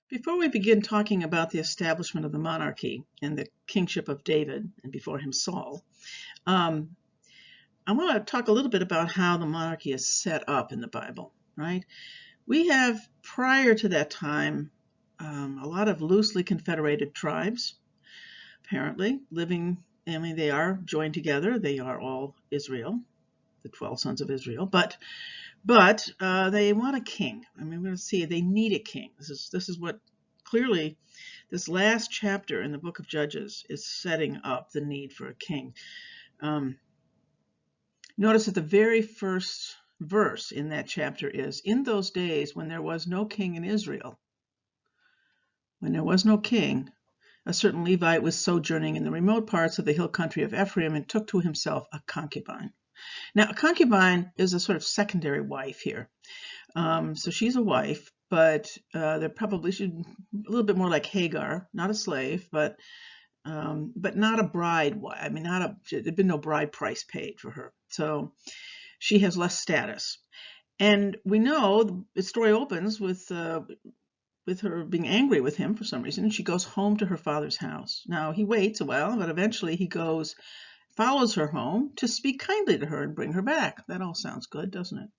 Before we begin talking about the establishment of the monarchy and the kingship of David, and before him Saul, um, I want to talk a little bit about how the monarchy is set up in the Bible, right? We have, prior to that time, a lot of loosely confederated tribes, apparently, living, they are joined together. They are all Israel, the 12 sons of Israel, but they want a king. We're going to see they need a king. This is what clearly this last chapter in the book of Judges is setting up the need for a king. Notice that the very first verse in that chapter is, in those days when there was no king in Israel, when there was no king, a certain Levite was sojourning in the remote parts of the hill country of Ephraim and took to himself a concubine. Now, a concubine is a sort of secondary wife here. So she's a wife, but they're probably a little bit more like Hagar, not a slave, but not a bride. There'd been no bride price paid for her, so she has less status. And we know the story opens with her being angry with him for some reason, and she goes home to her father's house. Now he waits a while, but eventually he follows her home to speak kindly to her and bring her back. That all sounds good, doesn't it?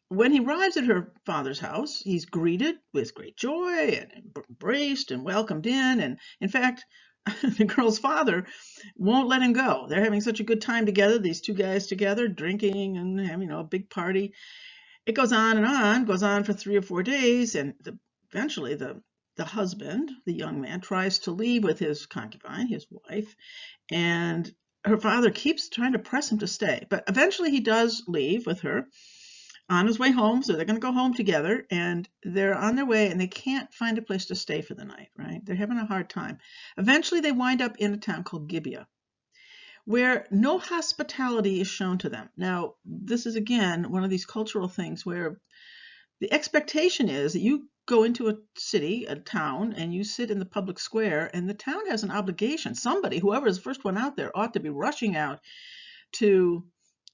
When he arrives at her father's house, he's greeted with great joy and embraced and welcomed in. And in fact, the girl's father won't let him go. They're having such a good time together, these two guys together, drinking and having a big party. It goes on and on, goes on for 3 or 4 days, and eventually the husband, the young man, tries to leave with his concubine, his wife, and her father keeps trying to press him to stay. But eventually he does leave with her on his way home, so they're going to go home together, and they're on their way, and they can't find a place to stay for the night, right? They're having a hard time. Eventually they wind up in a town called Gibeah, where no hospitality is shown to them. Now, this is, again, one of these cultural things where the expectation is that you go into a city, a town, and you sit in the public square, and the town has an obligation. Somebody, whoever is the first one out there, ought to be rushing out to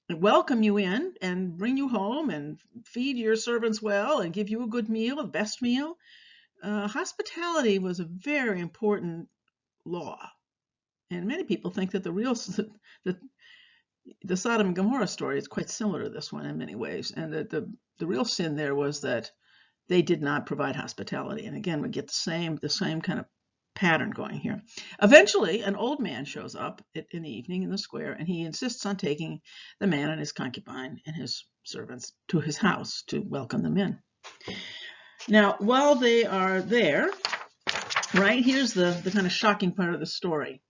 welcome you in and bring you home and feed your servants well and give you a good meal, the best meal. Hospitality was a very important law. And many people think that the Sodom and Gomorrah story is quite similar to this one in many ways, and that the real sin there was that they did not provide hospitality. And again, we get the same kind of pattern going here. Eventually, an old man shows up in the evening in the square, and he insists on taking the man and his concubine and his servants to his house to welcome them in. Now, while they are there, right, here's the kind of shocking part of the story.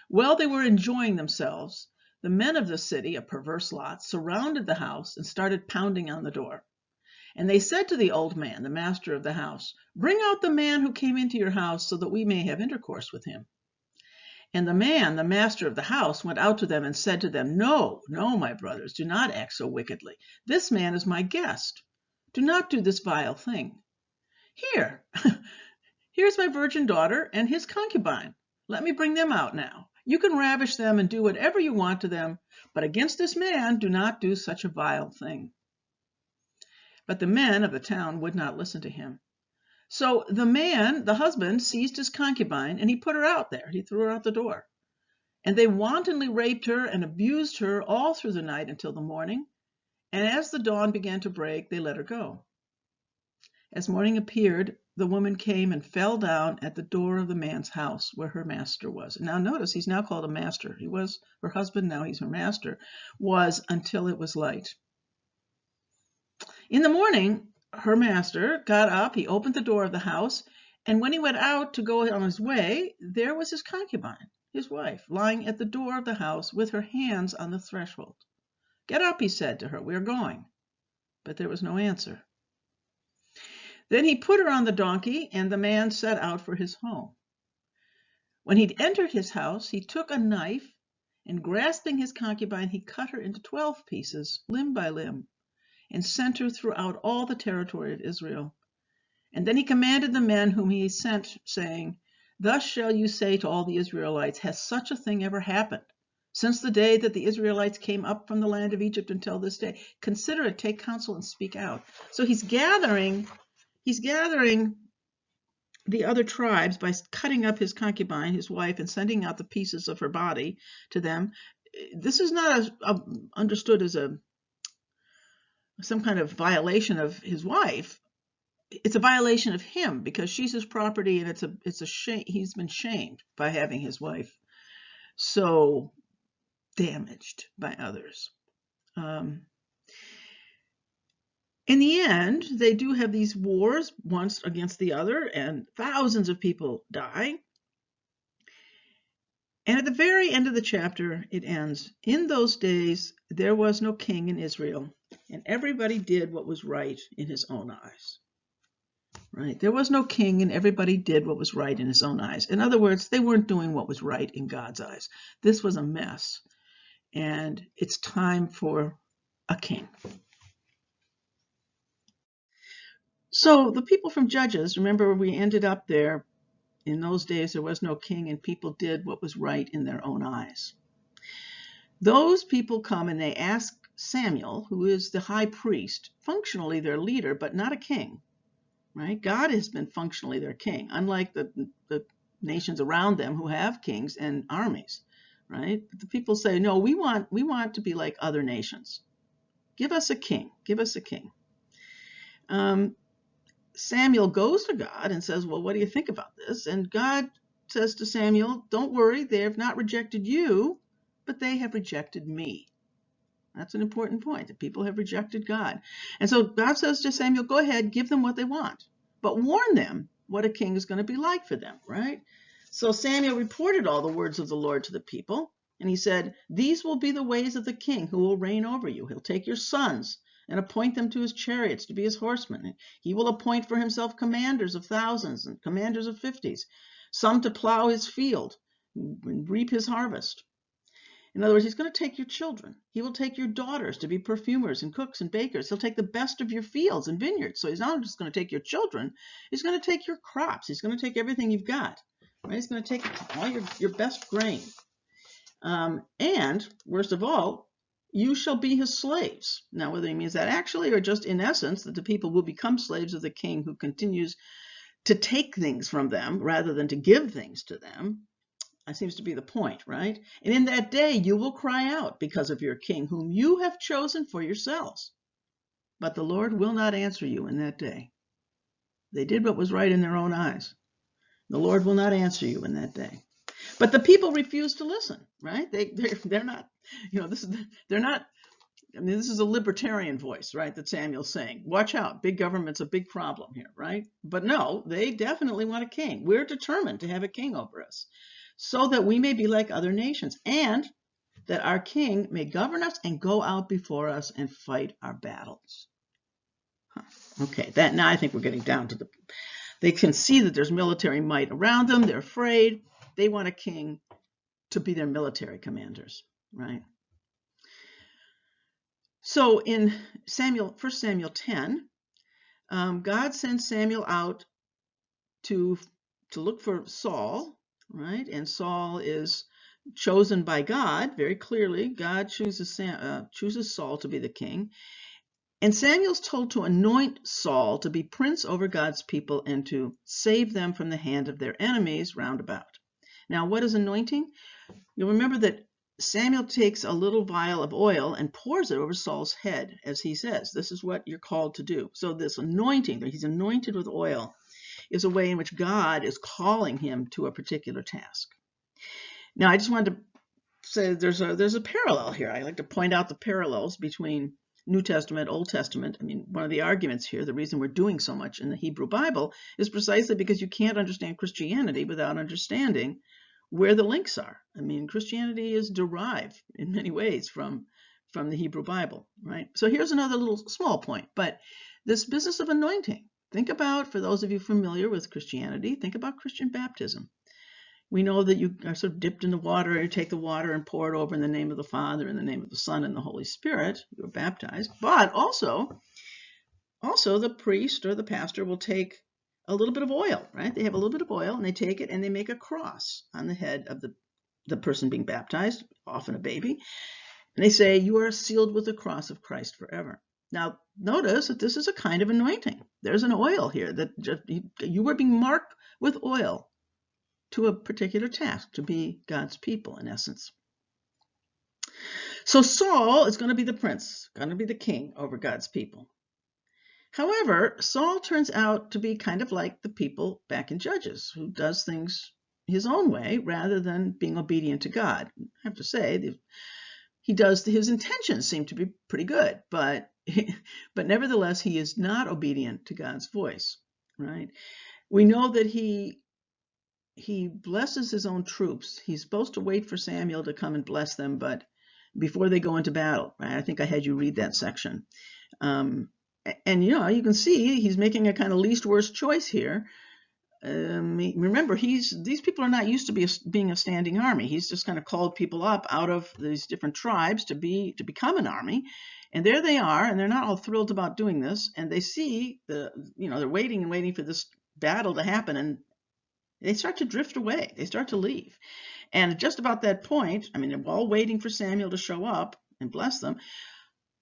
While they were enjoying themselves, the men of the city, a perverse lot, surrounded the house and started pounding on the door. And they said to the old man, the master of the house, "Bring out the man who came into your house so that we may have intercourse with him." And the man, the master of the house, went out to them and said to them, "No, no, my brothers, do not act so wickedly. This man is my guest. Do not do this vile thing. Here's my virgin daughter and his concubine. Let me bring them out now. You can ravish them and do whatever you want to them, but against this man do not do such a vile thing." But the men of the town would not listen to him. So the husband, seized his concubine and he put her out there. He threw her out the door. And they wantonly raped her and abused her all through the night until the morning. And as the dawn began to break, they let her go. As morning appeared, the woman came and fell down at the door of the man's house where her master was. Now notice, he's now called a master. He was her husband, now he's her master. Was until it was light. In the morning, her master got up, he opened the door of the house, and when he went out to go on his way, there was his concubine, his wife, lying at the door of the house with her hands on the threshold. "Get up," he said to her, "we are going." But there was no answer. Then he put her on the donkey, and the man set out for his home. When he'd entered his house, he took a knife, and grasping his concubine, he cut her into 12 pieces, limb by limb, and sent her throughout all the territory of Israel. And then he commanded the men whom he sent, saying, "Thus shall you say to all the Israelites, has such a thing ever happened? Since the day that the Israelites came up from the land of Egypt until this day, consider it, take counsel, and speak out." So he's gathering the other tribes by cutting up his concubine, his wife, and sending out the pieces of her body to them. This is not understood as some kind of violation of his wife. It's a violation of him because she's his property, and it's a shame. He's been shamed by having his wife so damaged by others. In the end, they do have these wars, once against the other, and thousands of people die. And at the very end of the chapter, it ends, "In those days, there was no king in Israel, and everybody did what was right in his own eyes." Right? There was no king, and everybody did what was right in his own eyes. In other words, they weren't doing what was right in God's eyes. This was a mess, and it's time for a king. So the people from Judges, remember, we ended up there. In those days, there was no king, and people did what was right in their own eyes. Those people come and they ask Samuel, who is the high priest, functionally their leader, but not a king, right? God has been functionally their king, unlike the nations around them who have kings and armies, right? The people say, no, we want to be like other nations. Give us a king. Give us a king. Samuel goes to God and says, well, what do you think about this? And God says to Samuel, don't worry, they have not rejected you, but they have rejected me. That's an important point, that people have rejected God. And so God says to Samuel, go ahead, give them what they want, but warn them what a king is going to be like for them, right? So Samuel reported all the words of the Lord to the people, and he said, these will be the ways of the king who will reign over you. He'll take your sons and appoint them to his chariots to be his horsemen. He will appoint for himself commanders of thousands and commanders of 50s, some to plow his field and reap his harvest. In other words, he's going to take your children. He will take your daughters to be perfumers and cooks and bakers. He'll take the best of your fields and vineyards. So he's not just going to take your children. He's going to take your crops. He's going to take everything you've got. Right? He's going to take all your best grain. And worst of all, you shall be his slaves. Now, whether he means that actually or just in essence, that the people will become slaves of the king who continues to take things from them rather than to give things to them, that seems to be the point, right? And in that day you will cry out because of your king, whom you have chosen for yourselves. But the Lord will not answer you in that day. They did what was right in their own eyes. The Lord will not answer you in that day. But the people refuse to listen, right? They're not, they're not. I mean, this is a libertarian voice, right? That Samuel's saying, watch out, big government's a big problem here, right? But no, they definitely want a king. We're determined to have a king over us, so that we may be like other nations, and that our king may govern us and go out before us and fight our battles. Okay, now I think we're getting down to they can see that there's military might around them. They're afraid. They want a king to be their military commanders, right? So in 1 Samuel 10, God sends Samuel out to look for Saul, right? And Saul is chosen by God very clearly. God chooses Saul to be the king. And Samuel's told to anoint Saul to be prince over God's people and to save them from the hand of their enemies round about. Now, what is anointing? You'll remember that Samuel takes a little vial of oil and pours it over Saul's head, as he says. This is what you're called to do. So this anointing, that he's anointed with oil, is a way in which God is calling him to a particular task. Now, I just wanted to say there's a parallel here. I like to point out the parallels between New Testament, Old Testament. I mean, one of the arguments here, the reason we're doing so much in the Hebrew Bible, is precisely because you can't understand Christianity without understanding where the links are. I mean, Christianity is derived in many ways from the Hebrew Bible, right? So here's another little small point, but this business of anointing, think about, for those of you familiar with Christianity, think about Christian baptism. We know that you are sort of dipped in the water, you take the water and pour it over in the name of the Father, in the name of the Son, and the Holy Spirit. You're baptized. But also the priest or the pastor will take a little bit of oil, right? They have a little bit of oil, and they take it and they make a cross on the head of the person being baptized, often a baby. And they say, you are sealed with the cross of Christ forever. Now, notice that this is a kind of anointing. There's an oil here that you were being marked with oil to a particular task, to be God's people, in essence. So Saul is going to be the prince, going to be the king over God's people. However, Saul turns out to be kind of like the people back in Judges, who does things his own way rather than being obedient to God. I have to say, his intentions seem to be pretty good, but nevertheless, he is not obedient to God's voice, right? We know that he blesses his own troops. He's supposed to wait for Samuel to come and bless them, but before they go into battle, right? I think I had you read that section. And you can see he's making a kind of least worst choice here. Remember, these people are not used to being a standing army. He's just kind of called people up out of these different tribes to become an army, and there they are, and they're not all thrilled about doing this. And they see they're waiting and waiting for this battle to happen, and they start to drift away. They start to leave, and just about that point, they're all waiting for Samuel to show up and bless them.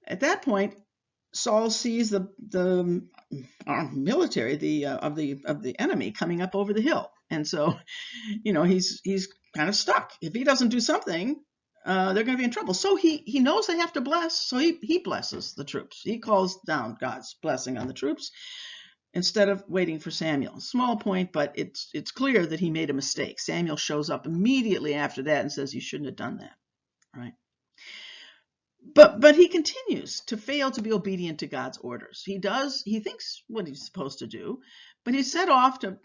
At that point, Saul sees the military of the enemy coming up over the hill, and so he's kind of stuck. If he doesn't do something, they're going to be in trouble. So he knows they have to bless, so he blesses the troops. He calls down God's blessing on the troops instead of waiting for Samuel. Small point, but it's clear that he made a mistake. Samuel shows up immediately after that and says, "You shouldn't have done that," right? But he continues to fail to be obedient to God's orders. He thinks what he's supposed to do, but he's set off to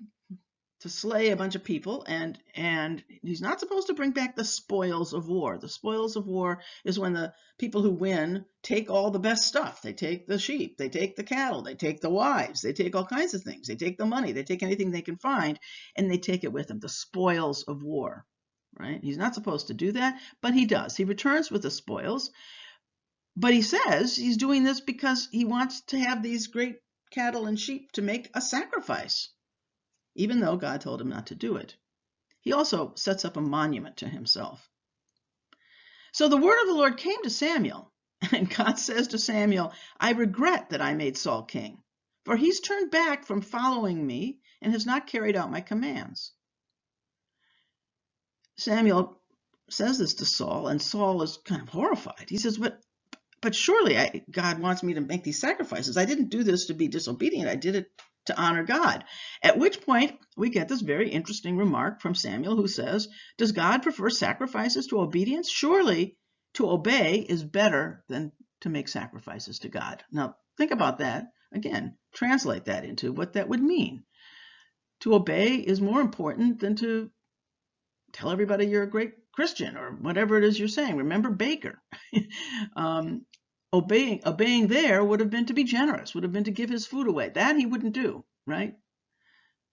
slay a bunch of people, and he's not supposed to bring back the spoils of war. The spoils of war is when the people who win take all the best stuff. They take the sheep, they take the cattle, they take the wives, they take all kinds of things. They take the money, they take anything they can find, and they take it with them, the spoils of war, right? He's not supposed to do that, but he does. He returns with the spoils. But he says he's doing this because he wants to have these great cattle and sheep to make a sacrifice, even though God told him not to do it. He also sets up a monument to himself. So the word of the Lord came to Samuel, and God says to Samuel, "I regret that I made Saul king, for he's turned back from following me and has not carried out my commands." Samuel says this to Saul, and Saul is kind of horrified. He says, But surely God wants me to make these sacrifices. I didn't do this to be disobedient. I did it to honor God. At which point, we get this very interesting remark from Samuel, who says, "Does God prefer sacrifices to obedience? Surely to obey is better than to make sacrifices to God." Now, think about that. Again, translate that into what that would mean. To obey is more important than to tell everybody you're a great Christian or whatever it is you're saying. Remember Baker. Obeying there would have been to be generous, would have been to give his food away. That he wouldn't do, right?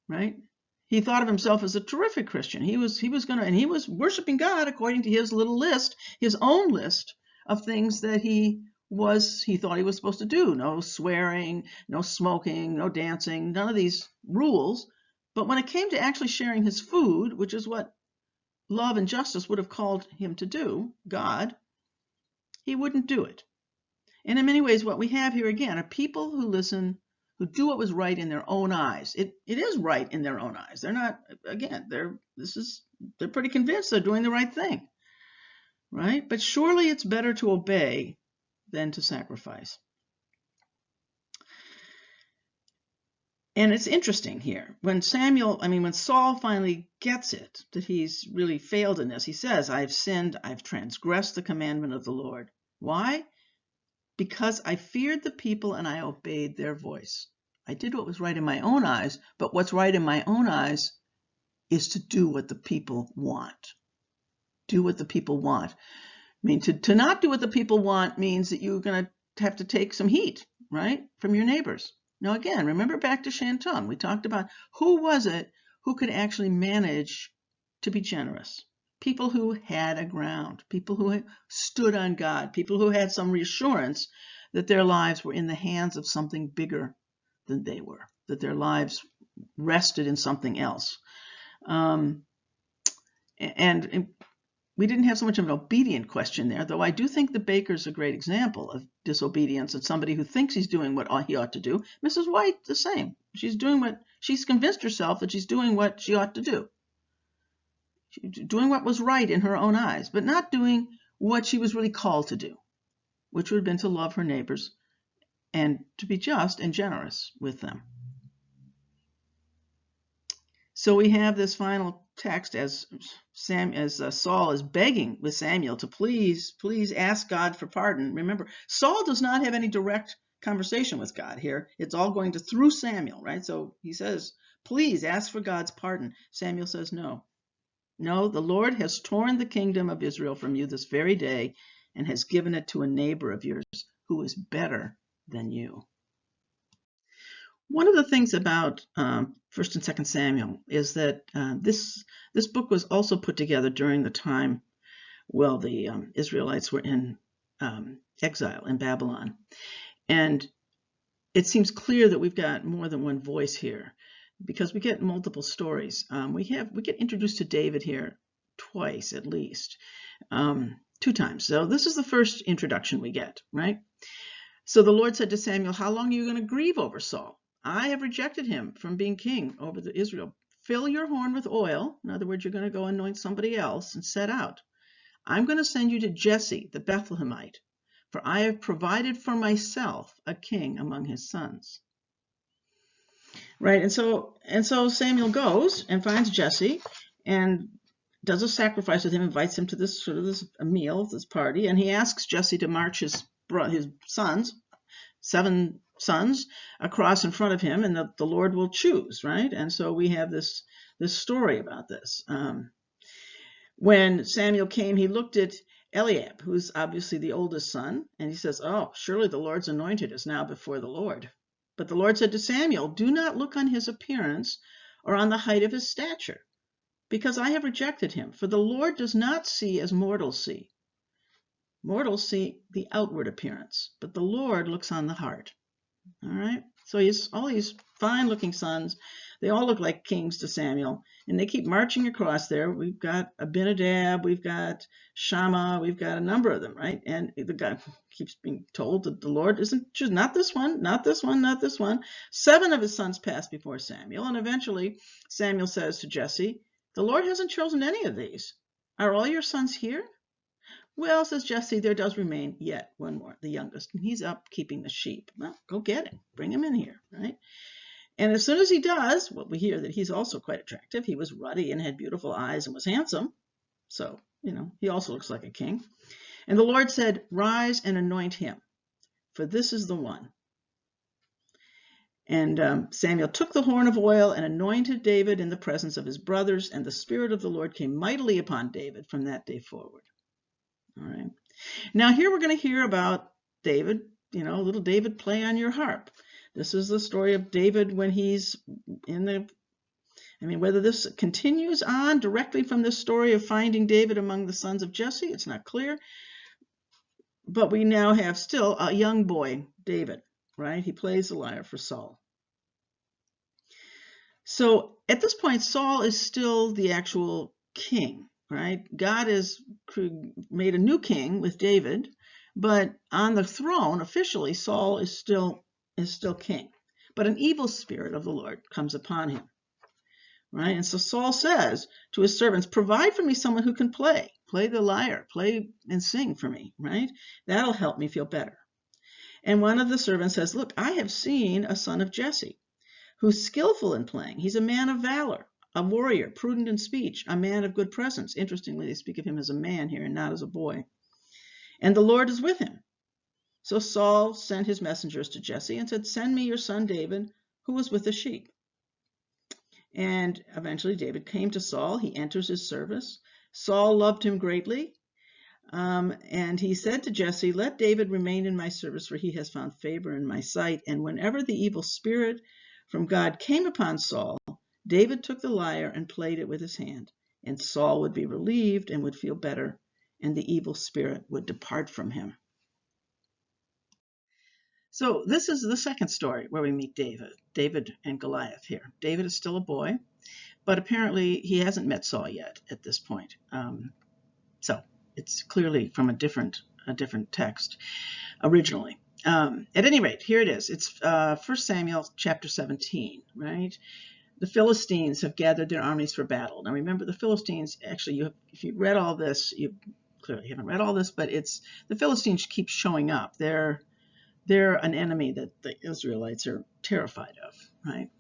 Right? He thought of himself as a terrific Christian. He was worshiping God according to his little list, his own list of things that he thought he was supposed to do. No swearing, no smoking, no dancing, none of these rules. But when it came to actually sharing his food, which is what love and justice would have called him to do, God, he wouldn't do it. And in many ways, what we have here again are people who listen, who do what was right in their own eyes. It is right in their own eyes. They're not, again, they're pretty convinced they're doing the right thing, right? But surely it's better to obey than to sacrifice. And it's interesting here. When Saul finally gets it, that he's really failed in this, he says, "I've sinned, I've transgressed the commandment of the Lord." Why? "Because I feared the people and I obeyed their voice." I did what was right in my own eyes, but what's right in my own eyes is to do what the people want. Do what the people want. To not do what the people want means that you're going to have to take some heat, right, from your neighbors. Now, again, remember back to Shantung. We talked about who was it who could actually manage to be generous. People who had a ground, people who stood on God, people who had some reassurance that their lives were in the hands of something bigger than they were, that their lives rested in something else. And we didn't have so much of an obedient question there, though I do think the baker's a great example of disobedience and somebody who thinks he's doing what he ought to do. Mrs. White, the same. She's doing what She's convinced herself that she's doing what she ought to do, doing what was right in her own eyes, but not doing what she was really called to do, which would have been to love her neighbors and to be just and generous with them. So we have this final text as Saul is begging with Samuel to please ask God for pardon. Remember, Saul does not have any direct conversation with God here. It's all going through Samuel, right? So he says, please ask for God's pardon. Samuel says, no, the Lord has torn the kingdom of Israel from you this very day and has given it to a neighbor of yours who is better than you. One of the things about 1st and 2nd Samuel is that this book was also put together during the time, well, the Israelites were in exile in Babylon. And it seems clear that we've got more than one voice here because we get multiple stories. We get introduced to David here twice at least, 2 times. So this is the first introduction we get, right? So the Lord said to Samuel, how long are you going to grieve over Saul? I have rejected him from being king over Israel. Fill your horn with oil. In other words, you're going to go anoint somebody else and set out. I'm going to send you to Jesse, the Bethlehemite, for I have provided for myself a king among his sons. Right, and so Samuel goes and finds Jesse and does a sacrifice with him, invites him to this meal, this party, and he asks Jesse to march his sons, 7 sons, across in front of him, and the Lord will choose, right? And so we have this story about this. When Samuel came, he looked at Eliab, who's obviously the oldest son, and he says, oh, surely the Lord's anointed is now before the Lord. But the Lord said to Samuel, do not look on his appearance or on the height of his stature, because I have rejected him. For the Lord does not see as mortals see. Mortals see the outward appearance, but the Lord looks on the heart. All right. So all these fine-looking sons, they all look like kings to Samuel, and they keep marching across there. We've got Abinadab, we've got Shammah, we've got a number of them, right? And the guy keeps being told that the Lord isn't just not this one, not this one, not this one. 7 of his sons pass before Samuel, and eventually Samuel says to Jesse, the Lord hasn't chosen any of these. Are all your sons here? Well, says Jesse, there does remain yet one more, the youngest, and he's up keeping the sheep. Well, go get him. Bring him in here, right? And as soon as he does, well, we hear that he's also quite attractive. He was ruddy and had beautiful eyes and was handsome. So, he also looks like a king. And the Lord said, rise and anoint him, for this is the one. And Samuel took the horn of oil and anointed David in the presence of his brothers, and the Spirit of the Lord came mightily upon David from that day forward. All right. Now here we're going to hear about David, little David play on your harp. This is the story of David when he's whether this continues on directly from this story of finding David among the sons of Jesse, it's not clear. But we now have still a young boy, David, right? He plays the lyre for Saul. So at this point, Saul is still the actual king. Right? God has made a new king with David, but on the throne, officially, Saul is still king. But an evil spirit of the Lord comes upon him. Right? And so Saul says to his servants, provide for me someone who can play the lyre, play and sing for me, right? That'll help me feel better. And one of the servants says, look, I have seen a son of Jesse who's skillful in playing. He's a man of valor, a warrior, prudent in speech, a man of good presence. Interestingly, they speak of him as a man here and not as a boy. And the Lord is with him. So Saul sent his messengers to Jesse and said, send me your son David, who is with the sheep. And eventually David came to Saul. He enters his service. Saul loved him greatly. And he said to Jesse, let David remain in my service, for he has found favor in my sight. And whenever the evil spirit from God came upon Saul, David took the lyre and played it with his hand, and Saul would be relieved and would feel better, and the evil spirit would depart from him. So this is the second story where we meet David and Goliath here. David is still a boy, but apparently he hasn't met Saul yet at this point. So it's clearly from a different text originally. At any rate, here it is. It's 1 Samuel chapter 17, right? the Philistines have gathered their armies for battle. Now remember, the Philistines, actually, if you read all this, you clearly haven't read all this, but it's the Philistines keep showing up. They're an enemy that the Israelites are terrified of, right?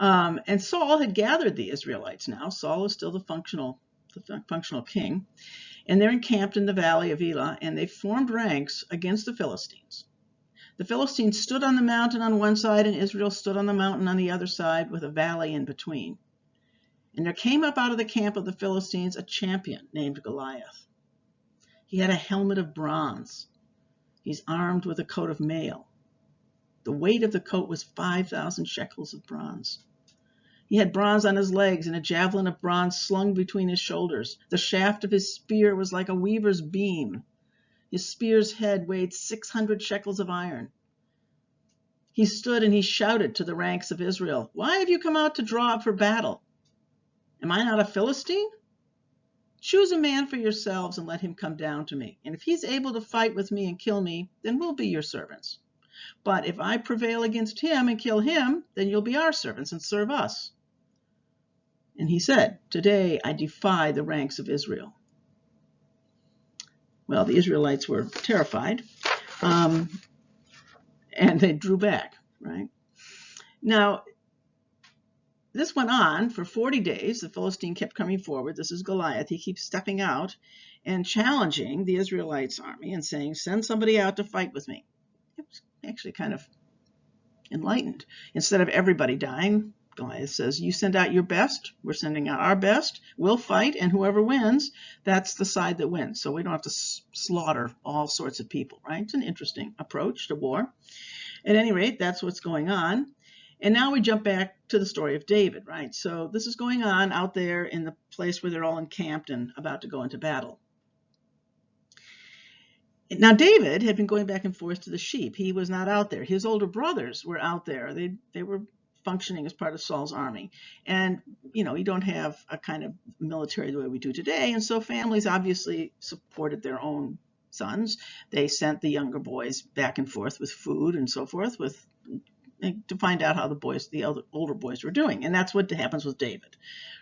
And Saul had gathered the Israelites now. Saul is still the functional king. And they're encamped in the valley of Elah, and they formed ranks against the Philistines. The Philistines stood on the mountain on one side, and Israel stood on the mountain on the other side with a valley in between. And there came up out of the camp of the Philistines a champion named Goliath. He had a helmet of bronze. He's armed with a coat of mail. The weight of the coat was 5,000 shekels of bronze. He had bronze on his legs and a javelin of bronze slung between his shoulders. The shaft of his spear was like a weaver's beam. His spear's head weighed 600 shekels of iron. He stood and he shouted to the ranks of Israel, "Why have you come out to draw up for battle? Am I not a Philistine? Choose a man for yourselves and let him come down to me. And if he's able to fight with me and kill me, then we'll be your servants. But if I prevail against him and kill him, then you'll be our servants and serve us." And he said, "Today I defy the ranks of Israel." Well, the Israelites were terrified, and they drew back, right? Now, this went on for 40 days. The Philistine kept coming forward. This is Goliath. He keeps stepping out and challenging the Israelites' army and saying, "Send somebody out to fight with me." It was actually kind of enlightened. Instead of everybody dying, Goliath says, "You send out your best. We're sending out our best. We'll fight, and whoever wins, that's the side that wins. So we don't have to slaughter all sorts of people," right? It's an interesting approach to war. At any rate, that's what's going on. And now we jump back to the story of David, right? So this is going on out there in the place where they're all encamped and about to go into battle. Now, David had been going back and forth to the sheep. He was not out there. His older brothers were out there. They were functioning as part of Saul's army. And, you don't have a kind of military the way we do today. And so families obviously supported their own sons. They sent the younger boys back and forth with food and so forth to find out how the older boys were doing. And that's what happens with David,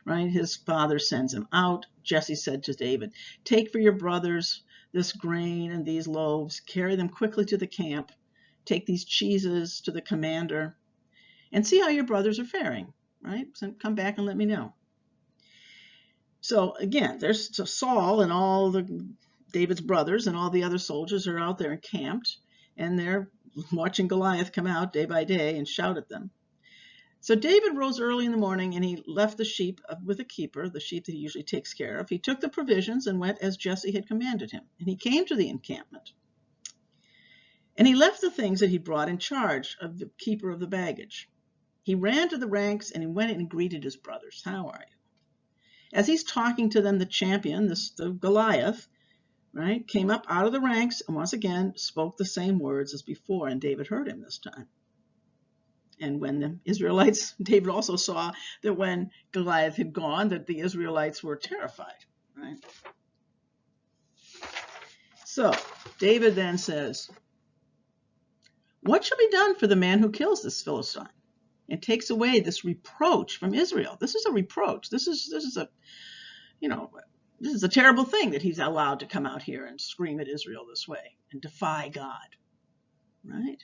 right? His father sends him out. Jesse said to David, "Take for your brothers this grain and these loaves, carry them quickly to the camp, take these cheeses to the commander, and see how your brothers are faring," right? So come back and let me know. So again, there's Saul and all David's brothers and all the other soldiers are out there encamped, and they're watching Goliath come out day by day and shout at them. So David rose early in the morning and he left the sheep with a keeper, the sheep that he usually takes care of. He took the provisions and went as Jesse had commanded him. And he came to the encampment. And he left the things that he brought in charge of the keeper of the baggage. He ran to the ranks and he went in and greeted his brothers. "How are you?" As he's talking to them, the champion, the Goliath, right, came up out of the ranks and once again spoke the same words as before, and David heard him this time. And when the Israelites, David also saw that when Goliath had gone, that the Israelites were terrified, right? So David then says, "What shall be done for the man who kills this Philistine and takes away this reproach from Israel?" This is a reproach. This is a terrible thing that he's allowed to come out here and scream at Israel this way and defy God, right?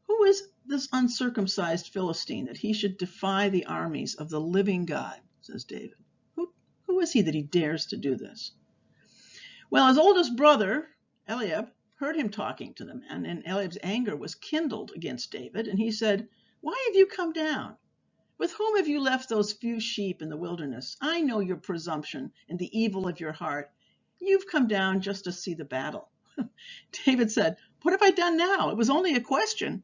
Who is this uncircumcised Philistine that he should defy the armies of the living God, says David. Who is he that he dares to do this? Well, his oldest brother, Eliab, heard him talking to the men, and Eliab's anger was kindled against David, and he said, "Why have you come down? With whom have you left those few sheep in the wilderness? I know your presumption and the evil of your heart. You've come down just to see the battle." David said, "What have I done now? It was only a question."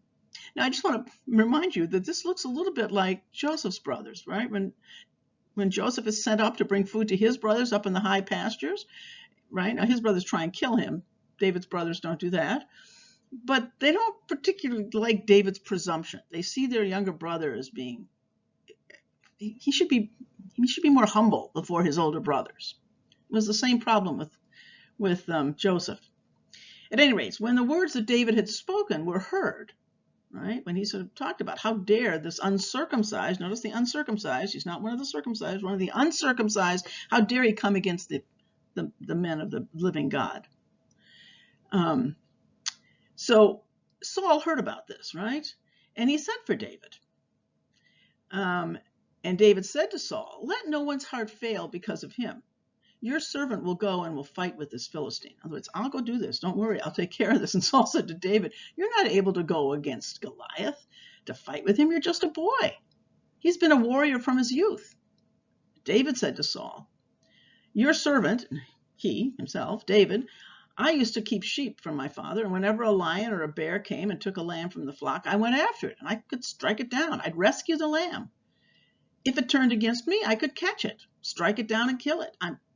Now, I just want to remind you that this looks a little bit like Joseph's brothers, right? When Joseph is sent up to bring food to his brothers up in the high pastures, right? Now, his brothers try and kill him. David's brothers don't do that. But they don't particularly like David's presumption. They see their younger brother as being, he should be more humble before his older brothers. It was the same problem with Joseph. At any rate, when the words that David had spoken were heard, right? When he sort of talked about how dare this uncircumcised, notice the uncircumcised, he's not one of the circumcised, one of the uncircumcised, how dare he come against the men of the living God. So Saul heard about this, right? And he sent for David. And David said to Saul, let no one's heart fail because of him. Your servant will go and will fight with this Philistine. In other words, I'll go do this. Don't worry, I'll take care of this. And Saul said to David, you're not able to go against Goliath to fight with him. You're just a boy. He's been a warrior from his youth. David said to Saul, your servant, he himself, David, I used to keep sheep from my father, and whenever a lion or a bear came and took a lamb from the flock, I went after it, and I could strike it down. I'd rescue the lamb. If it turned against me, I could catch it, strike it down, and kill it.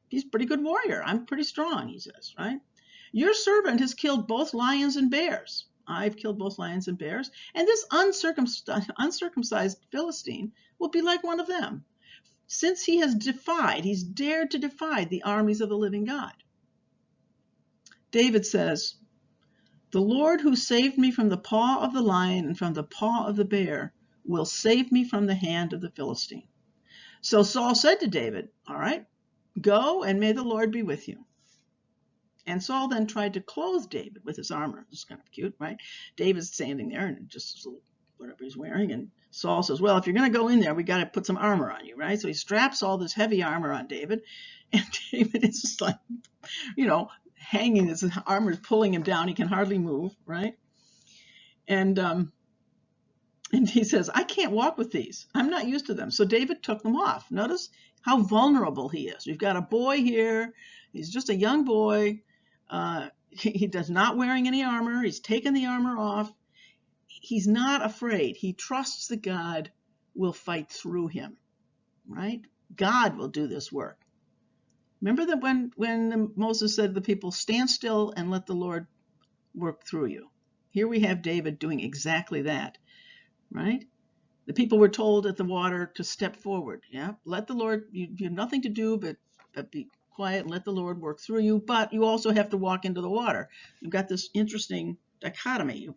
He's a pretty good warrior. I'm pretty strong, he says, right? Your servant has killed both lions and bears. I've killed both lions and bears, and this uncircumcised Philistine will be like one of them, since he's dared to defy the armies of the living God. David says, the Lord who saved me from the paw of the lion and from the paw of the bear will save me from the hand of the Philistine. So Saul said to David, all right, go and may the Lord be with you. And Saul then tried to clothe David with his armor. This is kind of cute, right? David's standing there and just whatever he's wearing. And Saul says, well, if you're going to go in there, we got to put some armor on you, right? So he straps all this heavy armor on David. And David is just like, hanging, his armor is pulling him down. He can hardly move, right? And he says, I can't walk with these. I'm not used to them. So David took them off. Notice how vulnerable he is. We've got a boy here. He's just a young boy. He does not wearing any armor. He's taken the armor off. He's not afraid. He trusts that God will fight through him, right? God will do this work. Remember that when Moses said to the people, stand still and let the Lord work through you. Here we have David doing exactly that, right? The people were told at the water to step forward. Yeah, let the Lord, you have nothing to do but be quiet and let the Lord work through you, but you also have to walk into the water. You've got this interesting dichotomy.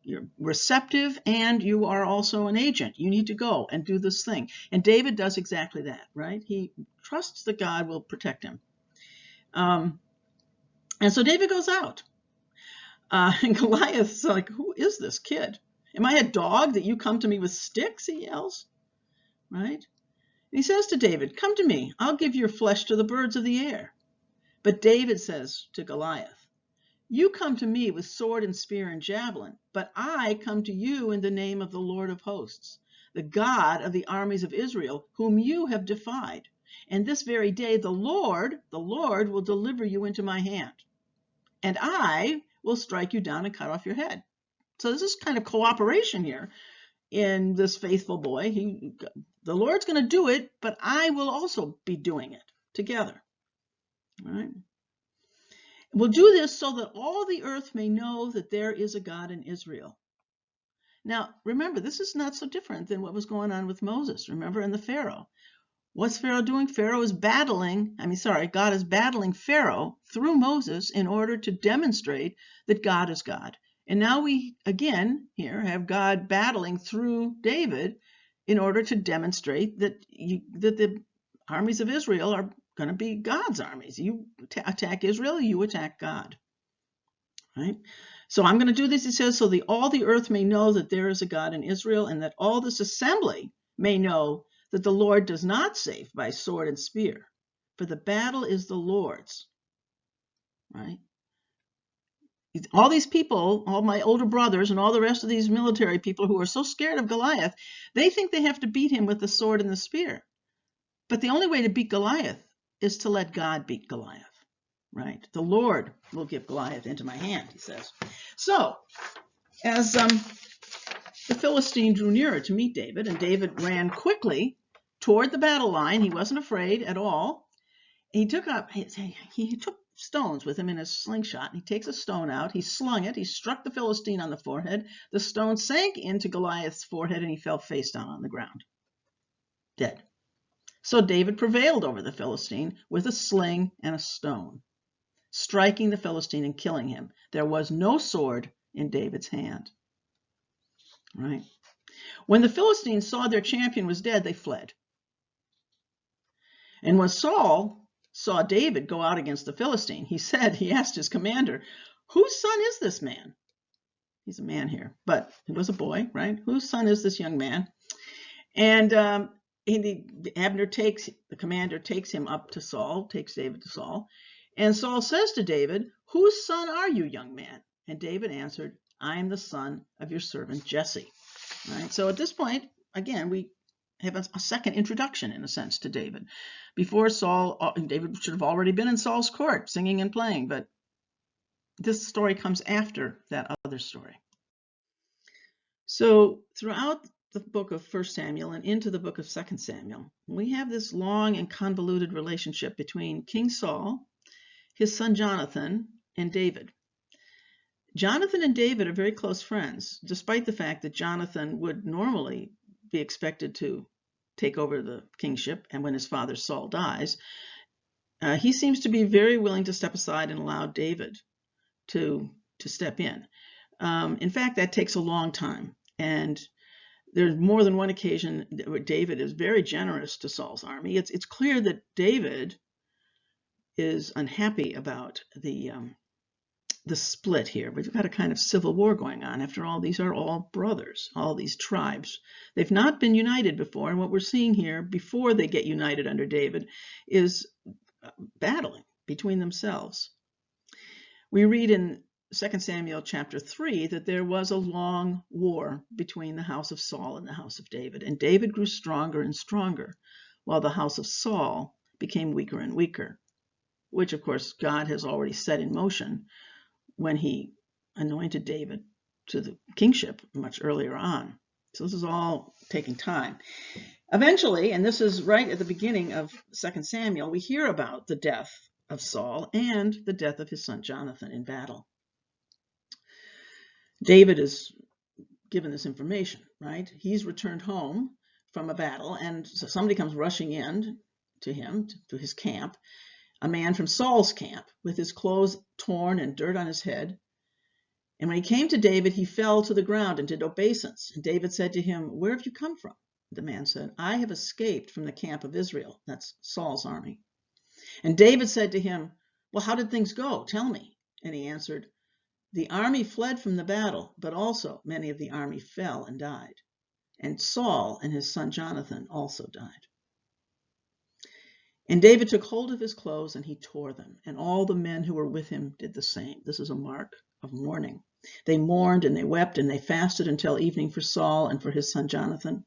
You're receptive and you are also an agent. You need to go and do this thing. And David does exactly that, right? He trusts that God will protect him. And so David goes out. And Goliath's like, who is this kid? Am I a dog that you come to me with sticks? He yells, right? And he says to David, come to me. I'll give your flesh to the birds of the air. But David says to Goliath, you come to me with sword and spear and javelin, but I come to you in the name of the Lord of hosts, the God of the armies of Israel, whom you have defied. And this very day the Lord will deliver you into my hand, and I will strike you down and cut off your head. So this is kind of cooperation here in this faithful boy. The Lord's going to do it, but I will also be doing it together. All right. We'll do this so that all the earth may know that there is a God in Israel. Now, remember, this is not so different than what was going on with Moses. Remember, and the Pharaoh. What's Pharaoh doing? God is battling Pharaoh through Moses in order to demonstrate that God is God. And now we, again, here have God battling through David in order to demonstrate that the armies of Israel are going to be God's armies. You attack Israel, you attack God. Right? So I'm going to do this, he says, so all the earth may know that there is a God in Israel, and that all this assembly may know that the Lord does not save by sword and spear, for the battle is the Lord's. Right? All these people, all my older brothers and all the rest of these military people who are so scared of Goliath, they think they have to beat him with the sword and the spear. But the only way to beat Goliath is to let God beat Goliath, right? The Lord will give Goliath into my hand, he says. So, as the Philistine drew nearer to meet David, and David ran quickly toward the battle line, he wasn't afraid at all. He took stones with him in his slingshot. He takes a stone out, he slung it, he struck the Philistine on the forehead. The stone sank into Goliath's forehead, and he fell face down on the ground, dead. So David prevailed over the Philistine with a sling and a stone, striking the Philistine and killing him. There was no sword in David's hand. right? When the Philistines saw their champion was dead, they fled. And when Saul saw David go out against the Philistine, he asked his commander, whose son is this man? He's a man here, but he was a boy, right? Whose son is this young man? And the commander takes him up to Saul, takes David to Saul. And Saul says to David, whose son are you, young man? And David answered, I am the son of your servant Jesse. Right? So at this point, again, we have a second introduction, in a sense, to David. Before Saul, David should have already been in Saul's court, singing and playing, but this story comes after that other story. So throughout the book of 1 Samuel and into the book of 2 Samuel, we have this long and convoluted relationship between King Saul, his son Jonathan, and David. Jonathan and David are very close friends, despite the fact that Jonathan would normally be expected to take over the kingship, and when his father Saul dies, he seems to be very willing to step aside and allow David to step in. In fact, that takes a long time, and there's more than one occasion where David is very generous to Saul's army. It's clear that David is unhappy about the split here. We've got a kind of civil war going on. After all, these are all brothers, all these tribes. They've not been united before, and what we're seeing here before they get united under David is battling between themselves. We read in 2 Samuel chapter 3 that there was a long war between the house of Saul and the house of David, and David grew stronger and stronger, while the house of Saul became weaker and weaker, which of course God has already set in motion when he anointed David to the kingship much earlier on. So this is all taking time. Eventually, and this is right at the beginning of 2 Samuel, we hear about the death of Saul and the death of his son Jonathan in battle. David is given this information, right? He's returned home from a battle, and so somebody comes rushing in to him, to his camp, a man from Saul's camp with his clothes torn and dirt on his head. And when he came to David, he fell to the ground and did obeisance. And David said to him, where have you come from? The man said, I have escaped from the camp of Israel. That's Saul's army. And David said to him, well, how did things go? Tell me. And he answered, the army fled from the battle, but also many of the army fell and died. And Saul and his son Jonathan also died. And David took hold of his clothes and he tore them, and all the men who were with him did the same. This is a mark of mourning. They mourned and they wept and they fasted until evening for Saul and for his son Jonathan,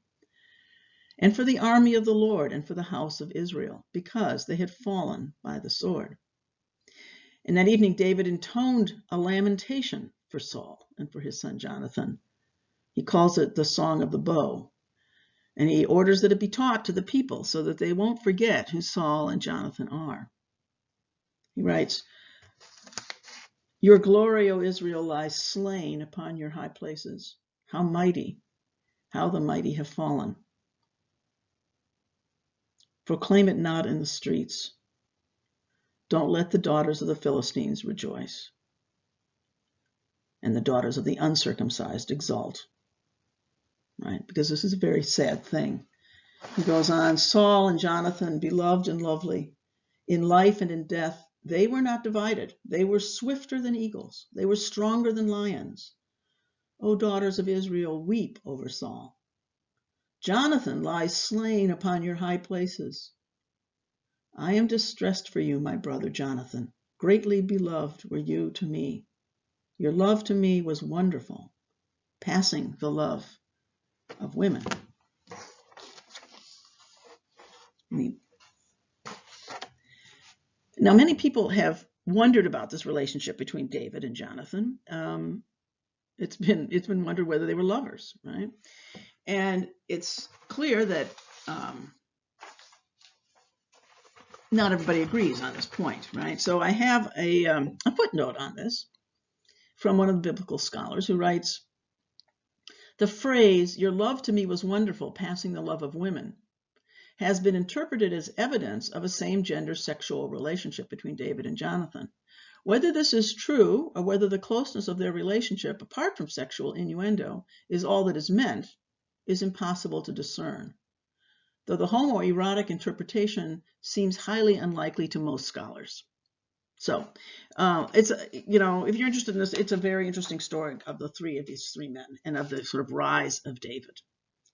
and for the army of the Lord and for the house of Israel, because they had fallen by the sword. And that evening David intoned a lamentation for Saul and for his son Jonathan. He calls it the Song of the Bow. And he orders that it be taught to the people so that they won't forget who Saul and Jonathan are. He writes, your glory, O Israel, lies slain upon your high places. How mighty, how the mighty have fallen. Proclaim it not in the streets. Don't let the daughters of the Philistines rejoice, and the daughters of the uncircumcised exult. Right? Because this is a very sad thing. He goes on, Saul and Jonathan, beloved and lovely, in life and in death, they were not divided. They were swifter than eagles. They were stronger than lions. O daughters of Israel, weep over Saul. Jonathan lies slain upon your high places. I am distressed for you, my brother Jonathan. Greatly beloved were you to me. Your love to me was wonderful, passing the love of women. Now, many people have wondered about this relationship between David and Jonathan. It's been wondered whether they were lovers, right? And it's clear that not everybody agrees on this point, right? So I have a footnote on this from one of the biblical scholars who writes, the phrase, your love to me was wonderful, passing the love of women, has been interpreted as evidence of a same-gender sexual relationship between David and Jonathan, Whether this is true or whether the closeness of their relationship, apart from sexual innuendo, is all that is meant, is impossible to discern, though the homoerotic interpretation seems highly unlikely to most scholars. So it's, you know, if you're interested in this, it's a very interesting story of these three men and of the sort of rise of David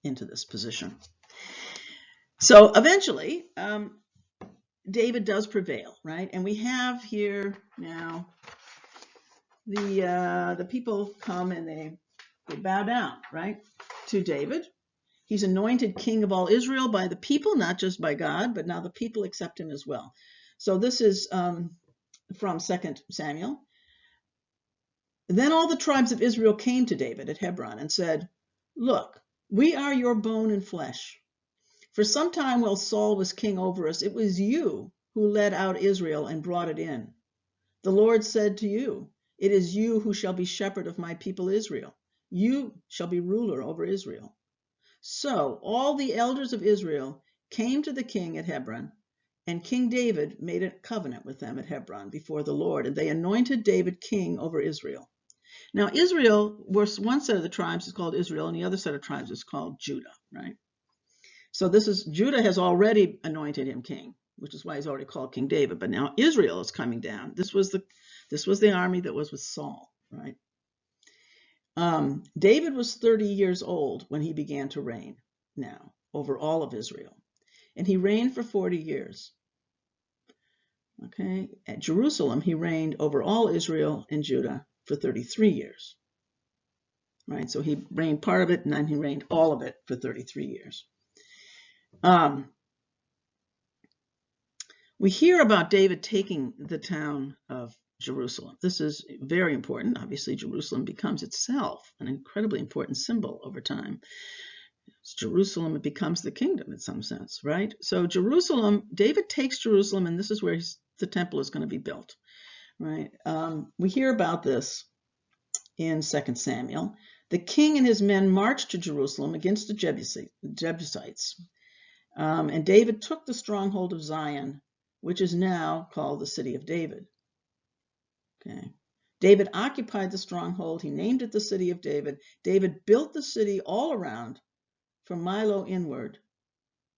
into this position. So eventually, David does prevail, right? And we have here now the people come and they bow down, right, to David. He's anointed king of all Israel by the people, not just by God, but now the people accept him as well. So this is from 2 Samuel. Then all the tribes of Israel came to David at Hebron and said, "Look, we are your bone and flesh. For some time while Saul was king over us, it was you who led out Israel and brought it in. The Lord said to you, 'It is you who shall be shepherd of my people Israel. You shall be ruler over Israel.' So all the elders of Israel came to the king at Hebron, and King David made a covenant with them at Hebron before the Lord, and they anointed David king over Israel." Now, Israel, one set of the tribes is called Israel, and the other set of tribes is called Judah, right? So Judah has already anointed him king, which is why he's already called King David. But now Israel is coming down. This was the army that was with Saul, right? David was 30 years old when he began to reign now over all of Israel. And he reigned for 40 years. Okay, at Jerusalem, he reigned over all Israel and Judah for 33 years. Right, so he reigned part of it, and then he reigned all of it for 33 years. We hear about David taking the town of Jerusalem. This is very important. Obviously, Jerusalem becomes itself an incredibly important symbol over time. It's Jerusalem, it becomes the kingdom in some sense, right? So Jerusalem, David takes Jerusalem, and this is where the temple is going to be built, right? We hear about this in 2 Samuel. The king and his men marched to Jerusalem against the Jebusites. And David took the stronghold of Zion, which is now called the city of David. Okay. David occupied the stronghold. He named it the city of David. David built the city all around from Milo inward.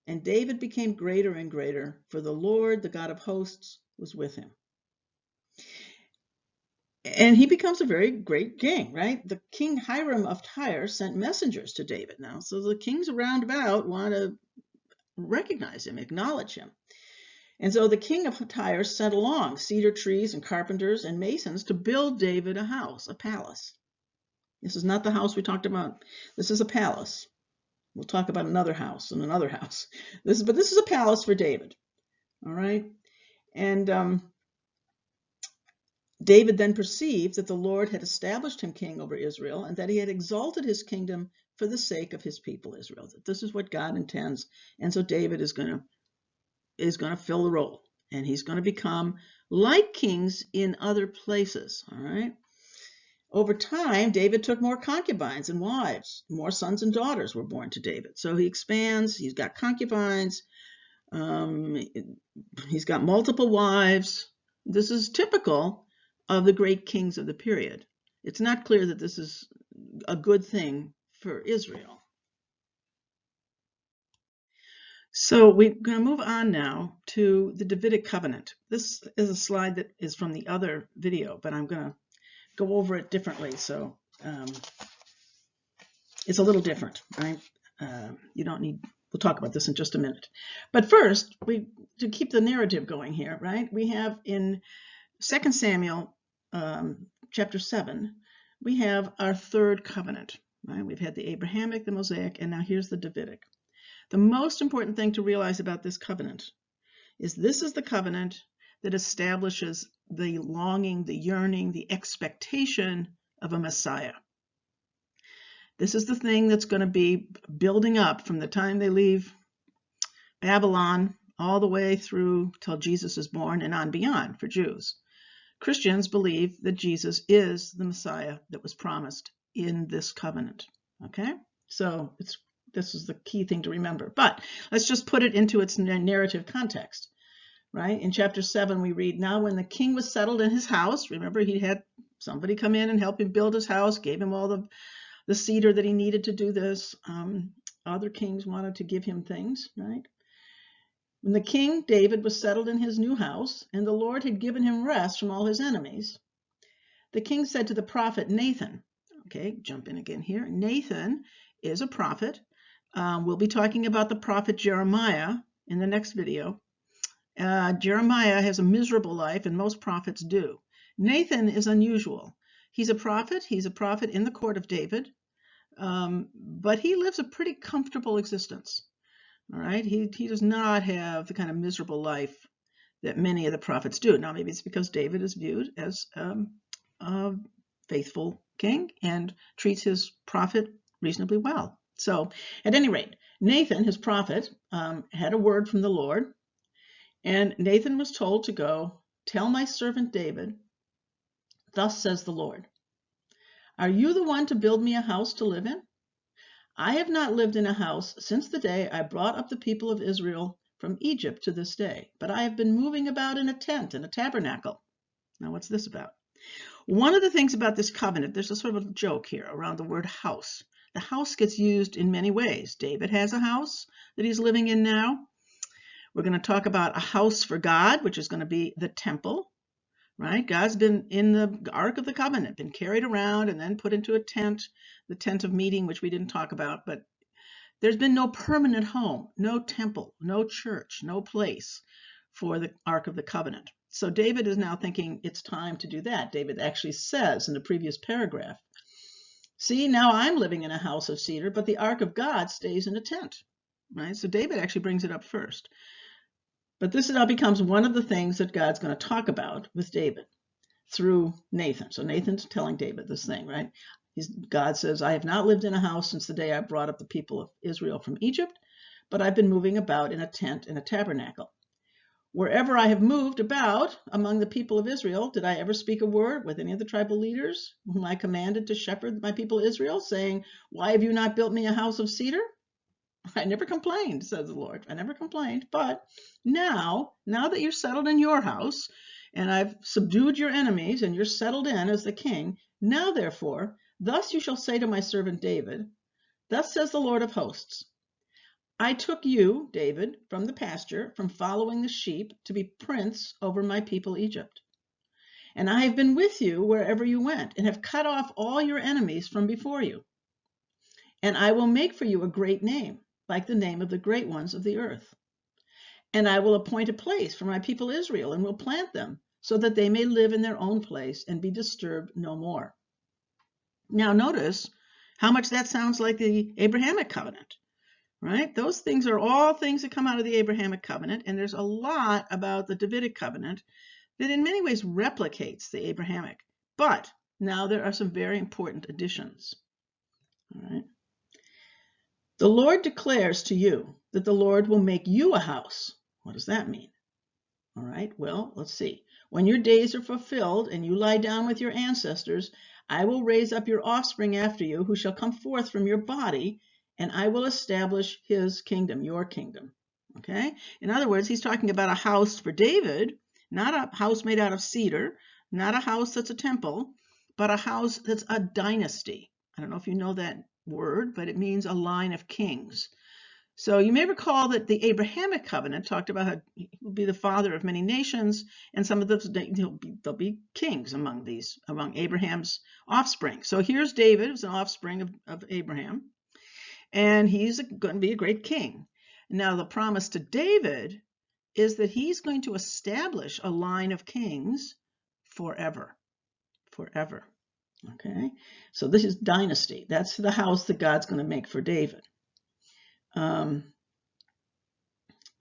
And David became greater and greater, for the Lord, the God of hosts, was with him. And he becomes a very great king, right? The king Hiram of Tyre sent messengers to David now. So the kings around about want to recognize him, acknowledge him. And so the king of Tyre sent along cedar trees and carpenters and masons to build David a house, a palace. This is not the house we talked about. This is a palace. We'll talk about another house and another house. But this is a palace for David. All right. And David then perceived that the Lord had established him king over Israel and that he had exalted his kingdom for the sake of his people Israel. That this is what God intends. And so David is going to fill the role, and he's going to become like kings in other places. All right. Over time, David took more concubines and wives. More sons and daughters were born to David. So he expands. He's got concubines. He's got multiple wives. This is typical of the great kings of the period. It's not clear that this is a good thing for Israel. So we're going to move on now to the Davidic covenant. This is a slide that is from the other video, but I'm going to go over it differently. So it's a little different, right? We'll talk about this in just a minute. But first, to keep the narrative going here, right? We have in 2 Samuel chapter 7, we have our third covenant, right? We've had the Abrahamic, the Mosaic, and now here's the Davidic. The most important thing to realize about this covenant is this is the covenant that establishes the longing, the yearning, the expectation of a Messiah. This is the thing that's going to be building up from the time they leave Babylon all the way through till Jesus is born and on beyond for Jews. Christians believe that Jesus is the Messiah that was promised in this covenant. Okay? So this is the key thing to remember. But let's just put it into its narrative context. right? In chapter 7, we read, now when the king was settled in his house, remember he had somebody come in and help him build his house, gave him all the cedar that he needed to do this. Other kings wanted to give him things, right? When the king David was settled in his new house, and the Lord had given him rest from all his enemies, the king said to the prophet Nathan, okay, jump in again here. Nathan is a prophet. We'll be talking about the prophet Jeremiah in the next video. Jeremiah has a miserable life, and most prophets do. Nathan is unusual. He's a prophet. He's a prophet in the court of David, but he lives a pretty comfortable existence. All right, he does not have the kind of miserable life that many of the prophets do. Now, maybe it's because David is viewed as a faithful king and treats his prophet reasonably well. So, at any rate, Nathan, his prophet, had a word from the Lord, and Nathan was told to go, tell my servant David, thus says the Lord, are you the one to build me a house to live in? I have not lived in a house since the day I brought up the people of Israel from Egypt to this day, but I have been moving about in a tent and a tabernacle. Now, what's this about? One of the things about this covenant, there's a sort of a joke here around the word house. The house gets used in many ways. David has a house that he's living in now. We're going to talk about a house for God, which is going to be the temple, right? God's been in the Ark of the Covenant, been carried around and then put into a tent, the tent of meeting, which we didn't talk about, but there's been no permanent home, no temple, no church, no place for the Ark of the Covenant. So David is now thinking it's time to do that. David actually says in the previous paragraph, see, now I'm living in a house of cedar, but the Ark of God stays in a tent, right? So David actually brings it up first. But this now becomes one of the things that God's going to talk about with David through Nathan. So Nathan's telling David this thing, right? God says, I have not lived in a house since the day I brought up the people of Israel from Egypt, but I've been moving about in a tent and a tabernacle. Wherever I have moved about among the people of Israel, did I ever speak a word with any of the tribal leaders whom I commanded to shepherd my people Israel, saying, why have you not built me a house of cedar? I never complained, says the Lord. I never complained. But now that you're settled in your house, and I've subdued your enemies, and you're settled in as the king, now therefore, thus you shall say to my servant David, thus says the Lord of hosts, I took you, David, from the pasture, from following the sheep, to be prince over my people Egypt. And I have been with you wherever you went, and have cut off all your enemies from before you. And I will make for you a great name, like the name of the great ones of the earth. And I will appoint a place for my people Israel, and will plant them, so that they may live in their own place and be disturbed no more. Now notice how much that sounds like the Abrahamic covenant, right? Those things are all things that come out of the Abrahamic covenant, and there's a lot about the Davidic covenant that in many ways replicates the Abrahamic. But now there are some very important additions. All right. The Lord declares to you that the Lord will make you a house. What does that mean? All right, well, let's see. When your days are fulfilled and you lie down with your ancestors, I will raise up your offspring after you, who shall come forth from your body, and I will establish his kingdom, your kingdom. Okay? In other words, he's talking about a house for David, not a house made out of cedar, not a house that's a temple, but a house that's a dynasty. I don't know if you know that word, but it means a line of kings. So you may recall that the Abrahamic covenant talked about how he will be the father of many nations, and some of those there'll be kings among Abraham's offspring. So here's David, who's an offspring of Abraham, and he's going to be a great king. Now the promise to David is that he's going to establish a line of kings forever. Forever. Okay, so this is dynasty. That's the house that God's going to make for David.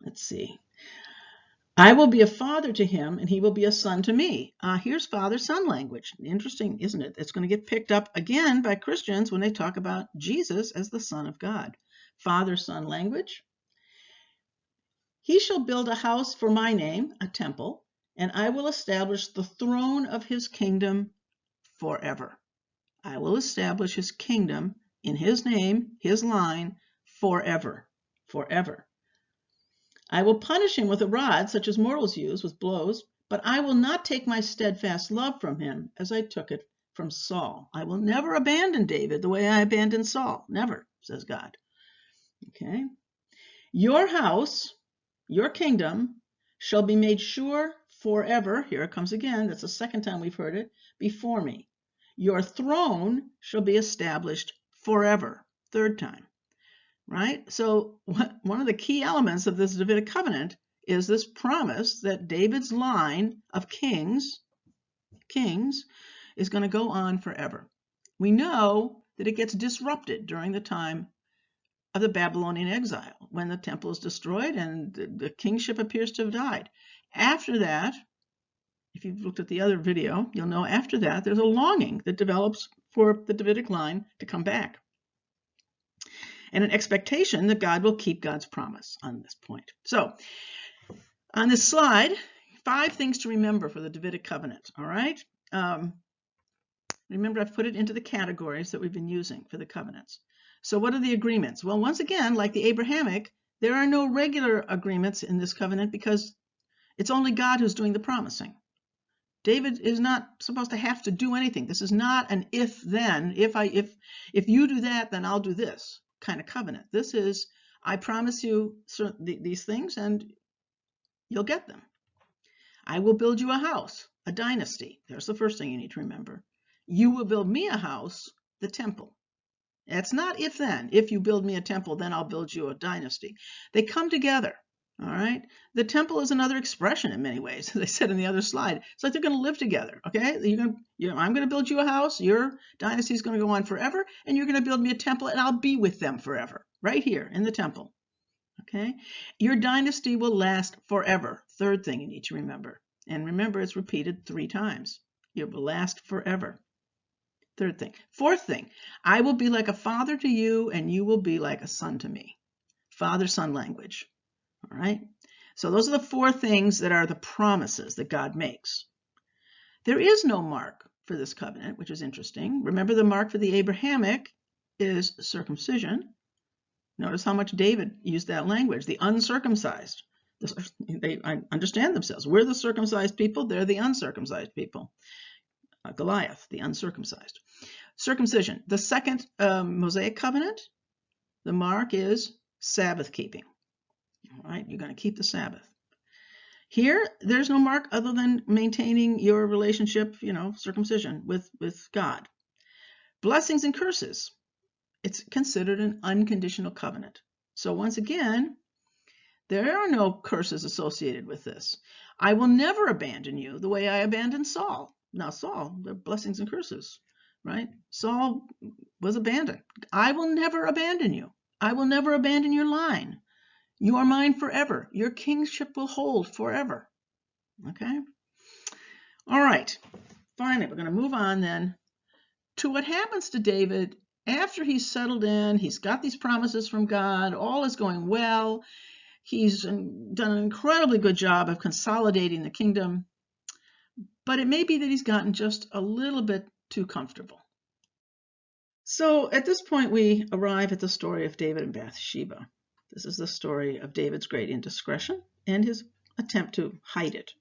Let's see. I will be a father to him, and he will be a son to me. Here's father-son language. Interesting, isn't it? It's going to get picked up again by Christians when they talk about Jesus as the Son of God. Father-son language. He shall build a house for my name, a temple, and I will establish the throne of his kingdom forever. I will establish his kingdom in his name, his line, forever. Forever. I will punish him with a rod, such as mortals use, with blows, but I will not take my steadfast love from him as I took it from Saul. I will never abandon David the way I abandoned Saul. Never, says God. Okay. Your house, your kingdom, shall be made sure forever. Here it comes again. That's the second time we've heard it. Before me. Your throne shall be established forever. Third time. Right? So one of the key elements of this Davidic covenant is this promise that David's line of kings is going to go on forever. We know that it gets disrupted during the time of the Babylonian exile, when the temple is destroyed and the kingship appears to have died. After that, if you've looked at the other video, you'll know after that there's a longing that develops for the Davidic line to come back, and an expectation that God will keep God's promise on this point. So, on this slide, 5 things to remember for the Davidic covenant, all right? Remember, I've put it into the categories that we've been using for the covenants. So what are the agreements? Well, once again, like the Abrahamic, there are no regular agreements in this covenant because it's only God who's doing the promising. David is not supposed to have to do anything. This is not an if-then, if you do that, then I'll do this kind of covenant. This is, I promise you these things and you'll get them. I will build you a house, a dynasty. There's the first thing you need to remember. You will build me a house, the temple. It's not if then. If you build me a temple, then I'll build you a dynasty. They come together. All right. The temple is another expression in many ways, as I said in the other slide. It's like they're going to live together. Okay. I'm going to build you a house. Your dynasty is going to go on forever, and you're going to build me a temple, and I'll be with them forever, right here in the temple. Okay. Your dynasty will last forever. Third thing you need to remember. And remember, it's repeated 3 times. It will last forever. Third thing. Fourth thing, I will be like a father to you, and you will be like a son to me. Father-son language. All right. So those are the 4 things that are the promises that God makes. There is no mark for this covenant, which is interesting. Remember, the mark for the Abrahamic is circumcision. Notice how much David used that language, the uncircumcised. They understand themselves. We're the circumcised people. They're the uncircumcised people. Goliath, the uncircumcised. Circumcision. The second Mosaic covenant, the mark is Sabbath keeping. All right, you're going to keep the Sabbath. Here, there's no mark other than maintaining your relationship, circumcision with God. Blessings and curses. It's considered an unconditional covenant. So once again, there are no curses associated with this. I will never abandon you the way I abandoned Saul. Now, Saul, the blessings and curses, right? Saul was abandoned. I will never abandon you. I will never abandon your line. You are mine forever. Your kingship will hold forever. Okay? All right. Finally, we're going to move on then to what happens to David after he's settled in. He's got these promises from God. All is going well. He's done an incredibly good job of consolidating the kingdom. But it may be that he's gotten just a little bit too comfortable. So at this point, we arrive at the story of David and Bathsheba. This is the story of David's great indiscretion and his attempt to hide it.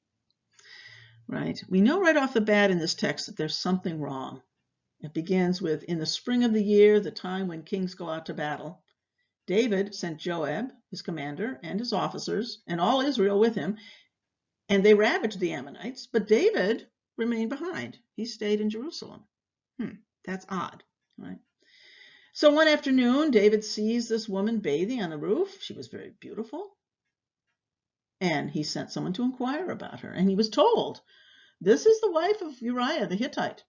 Right? We know right off the bat in this text that there's something wrong. It begins with, in the spring of the year, the time when kings go out to battle, David sent Joab, his commander, and his officers, and all Israel with him, and they ravaged the Ammonites, but David remained behind. He stayed in Jerusalem. That's odd, right? So one afternoon, David sees this woman bathing on the roof. She was very beautiful. And he sent someone to inquire about her. And he was told, this is the wife of Uriah the Hittite.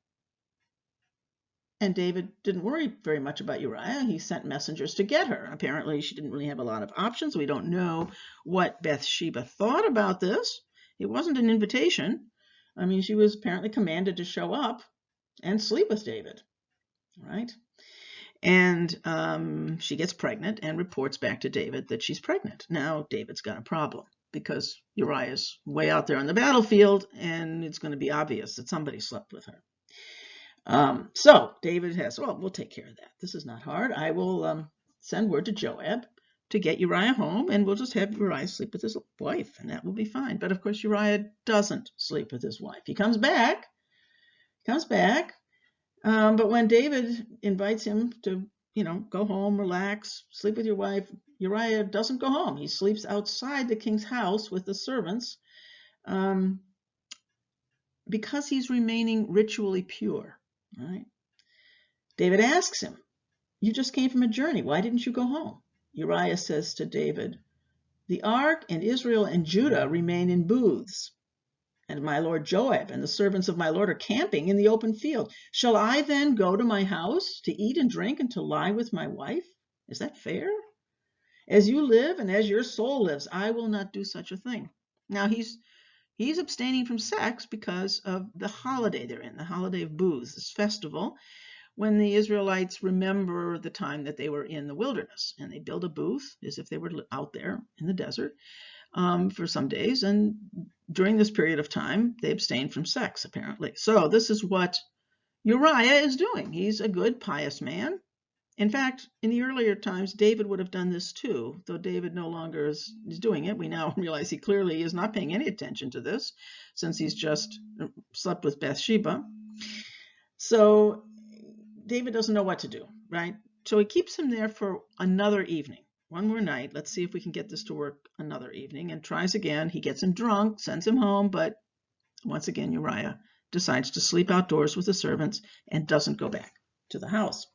And David didn't worry very much about Uriah. He sent messengers to get her. Apparently, she didn't really have a lot of options. We don't know what Bathsheba thought about this. It wasn't an invitation. I mean, she was apparently commanded to show up and sleep with David, right? And she gets pregnant and reports back to David that she's pregnant. Now, David's got a problem because Uriah's way out there on the battlefield, and it's going to be obvious that somebody slept with her. So David has, well, we'll take care of that. This is not hard. I will send word to Joab to get Uriah home, and we'll just have Uriah sleep with his wife, and that will be fine. But of course, Uriah doesn't sleep with his wife. He comes back, but when David invites him to, go home, relax, sleep with your wife, Uriah doesn't go home. He sleeps outside the king's house with the servants, because he's remaining ritually pure. Right? David asks him, "You just came from a journey. Why didn't you go home?" Uriah says to David, "The ark and Israel and Judah remain in booths, and my lord Joab and the servants of my lord are camping in the open field. Shall I then go to my house to eat and drink and to lie with my wife? Is that fair? As you live and as your soul lives, I will not do such a thing." Now he's abstaining from sex because of the holiday they're in, the holiday of booths, this festival, when the Israelites remember the time that they were in the wilderness, and they build a booth as if they were out there in the desert for some days, and during this period of time, they abstain from sex, apparently. So this is what Uriah is doing. He's a good, pious man. In fact, in the earlier times, David would have done this too, though David no longer is doing it. We now realize he clearly is not paying any attention to this, since he's just slept with Bathsheba. So David doesn't know what to do, right? So he keeps him there for another evening, one more night. Let's see if we can get this to work another evening, and tries again. He gets him drunk, sends him home, but once again, Uriah decides to sleep outdoors with the servants and doesn't go back to the house.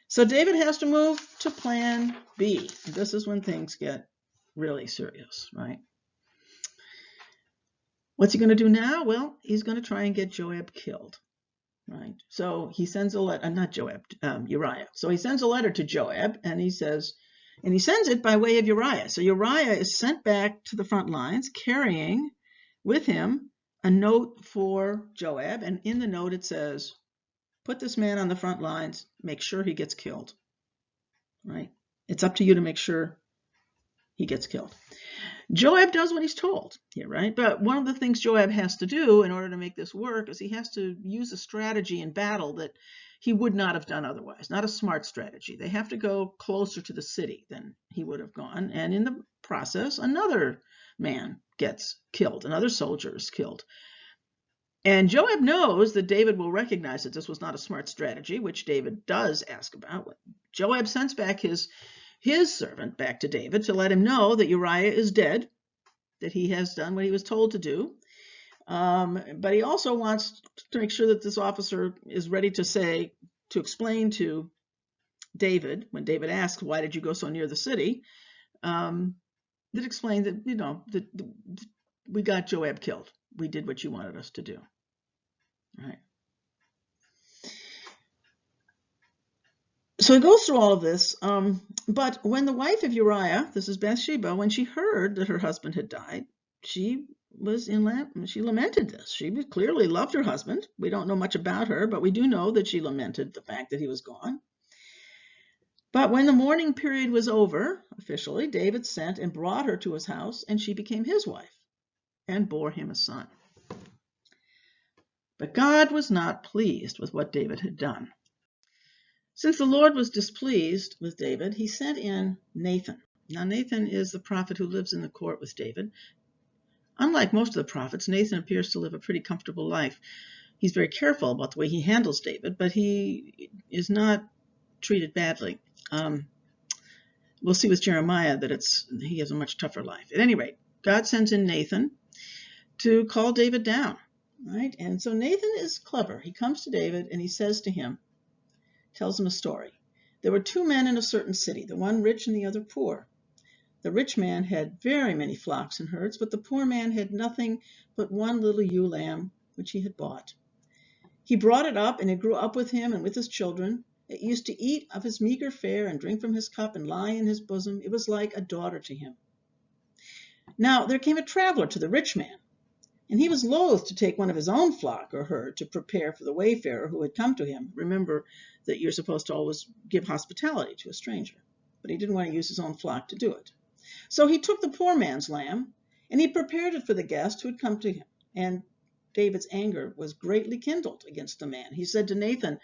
So David has to move to plan B. This is when things get really serious, right? What's he going to do now? Well, he's going to try and get Joab killed, right? So he sends a letter, Uriah. So he sends a letter to Joab, and he sends it by way of Uriah. So Uriah is sent back to the front lines, carrying with him a note for Joab, and in the note it says, "Put this man on the front lines, make sure he gets killed." Right? It's up to you to make sure he gets killed. Joab does what he's told here, right? But one of the things Joab has to do in order to make this work is he has to use a strategy in battle that he would not have done otherwise, not a smart strategy. They have to go closer to the city than he would have gone, and in the process, another man gets killed, another soldier is killed. And Joab knows that David will recognize that this was not a smart strategy, which David does ask about. Joab sends back his servant back to David to let him know that Uriah is dead, that he has done what he was told to do. But he also wants to make sure that this officer is ready to explain to David, when David asks, "Why did you go so near the city?" that explain that, that we got Joab killed. We did what you wanted us to do. Right. So he goes through all of this, but when the wife of Uriah, this is Bathsheba, when she heard that her husband had died, she lamented this. She clearly loved her husband. We don't know much about her, but we do know that she lamented the fact that he was gone. But when the mourning period was over, officially, David sent and brought her to his house, and she became his wife and bore him a son. But God was not pleased with what David had done. Since the Lord was displeased with David, he sent in Nathan. Now, Nathan is the prophet who lives in the court with David. Unlike most of the prophets, Nathan appears to live a pretty comfortable life. He's very careful about the way he handles David, but he is not treated badly. We'll see with Jeremiah that he has a much tougher life. At any rate, God sends in Nathan to call David down. Right? And so Nathan is clever. He comes to David and he says to him, tells him a story. There were two men in a certain city, the one rich and the other poor. The rich man had very many flocks and herds, but the poor man had nothing but one little ewe lamb, which he had bought. He brought it up, and it grew up with him and with his children. It used to eat of his meager fare and drink from his cup and lie in his bosom. It was like a daughter to him. Now there came a traveler to the rich man, and he was loath to take one of his own flock or herd to prepare for the wayfarer who had come to him. Remember that you're supposed to always give hospitality to a stranger, but he didn't want to use his own flock to do it. So he took the poor man's lamb, and he prepared it for the guest who had come to him. And David's anger was greatly kindled against the man. He said to Nathan,